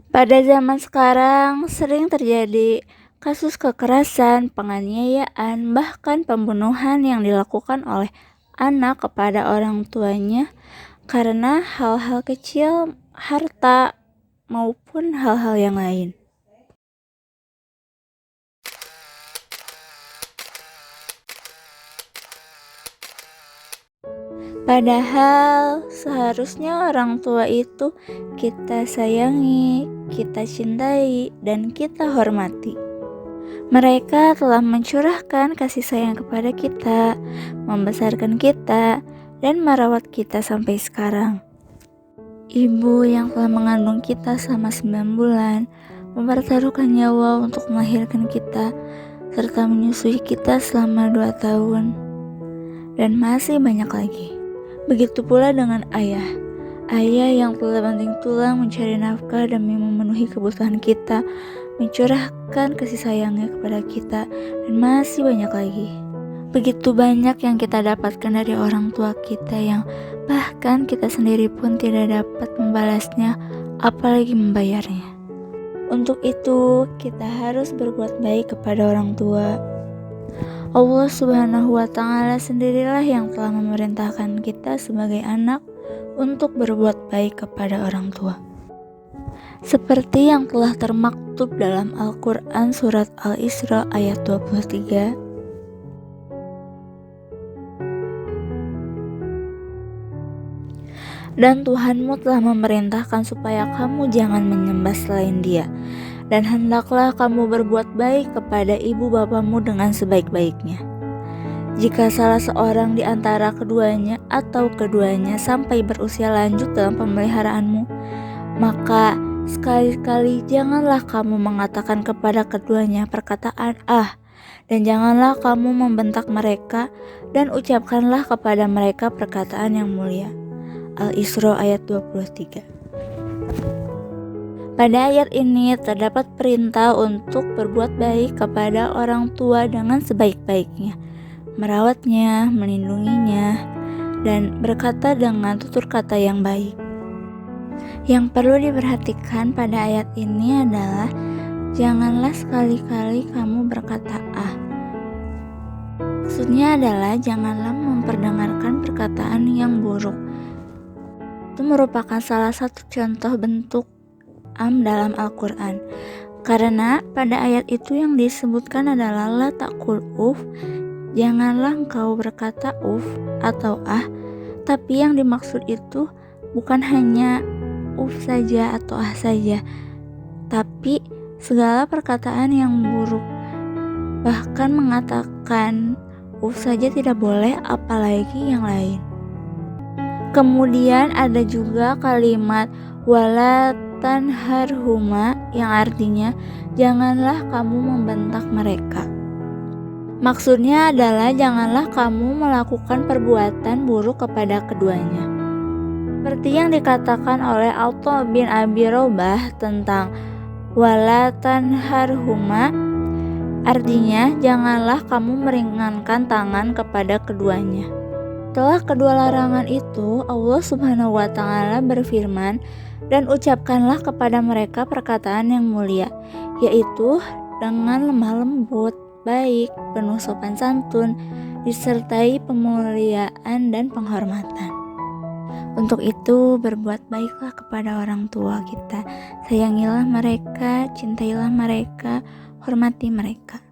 Pada zaman sekarang sering terjadi kasus kekerasan, penganiayaan, bahkan pembunuhan yang dilakukan oleh anak kepada orang tuanya karena hal-hal kecil, harta, maupun hal-hal yang lain. Padahal seharusnya orang tua itu kita sayangi, kita cintai, dan kita hormati. Mereka telah mencurahkan kasih sayang kepada kita, membesarkan kita, dan merawat kita sampai sekarang. Ibu yang telah mengandung kita selama 9 bulan, mempertaruhkan nyawa untuk melahirkan kita, serta menyusui kita selama 2 tahun, dan masih banyak lagi. Begitu pula dengan ayah yang telah banting tulang mencari nafkah demi memenuhi kebutuhan kita, mencurahkan kasih sayangnya kepada kita, dan masih banyak lagi. Begitu banyak yang kita dapatkan dari orang tua kita yang bahkan kita sendiri pun tidak dapat membalasnya, apalagi membayarnya. Untuk itu, kita harus berbuat baik kepada orang tua. Allah Subhanahu wa Ta'ala sendirilah yang telah memerintahkan kita sebagai anak untuk berbuat baik kepada orang tua. Seperti yang telah termaktub dalam Al-Quran surat Al-Isra ayat 23. Dan Tuhanmu telah memerintahkan supaya kamu jangan menyembah selain Dia. Dan hendaklah kamu berbuat baik kepada ibu bapamu dengan sebaik-baiknya. Jika salah seorang di antara keduanya atau keduanya sampai berusia lanjut dalam pemeliharaanmu, maka sekali-kali janganlah kamu mengatakan kepada keduanya perkataan "ah", dan janganlah kamu membentak mereka, dan ucapkanlah kepada mereka perkataan yang mulia. Al-Isra ayat 23. Pada ayat ini terdapat perintah untuk berbuat baik kepada orang tua dengan sebaik-baiknya, merawatnya, melindunginya, dan berkata dengan tutur kata yang baik. Yang perlu diperhatikan pada ayat ini adalah janganlah sekali-kali kamu berkata "ah". Maksudnya adalah janganlah memperdengarkan perkataan yang buruk. Itu merupakan salah satu contoh bentuk dalam Al-Quran, karena pada ayat itu yang disebutkan adalah la taqul uf, janganlah engkau berkata uf atau ah, tapi yang dimaksud itu bukan hanya uf saja atau ah saja, tapi segala perkataan yang buruk. Bahkan mengatakan uf saja tidak boleh, apalagi yang lain. Kemudian ada juga kalimat wala tanharhuma yang artinya janganlah kamu membentak mereka. Maksudnya adalah janganlah kamu melakukan perbuatan buruk kepada keduanya. Seperti yang dikatakan oleh Atha bin Abi Robah tentang wala tanharhuma, artinya janganlah kamu meringankan tangan kepada keduanya. Setelah kedua larangan itu, Allah Subhanahu wa Ta'ala berfirman, dan ucapkanlah kepada mereka perkataan yang mulia, yaitu dengan lemah lembut, baik, penuh sopan santun, disertai pemuliaan dan penghormatan. Untuk itu, berbuat baiklah kepada orang tua kita. Sayangilah mereka, cintailah mereka, hormati mereka.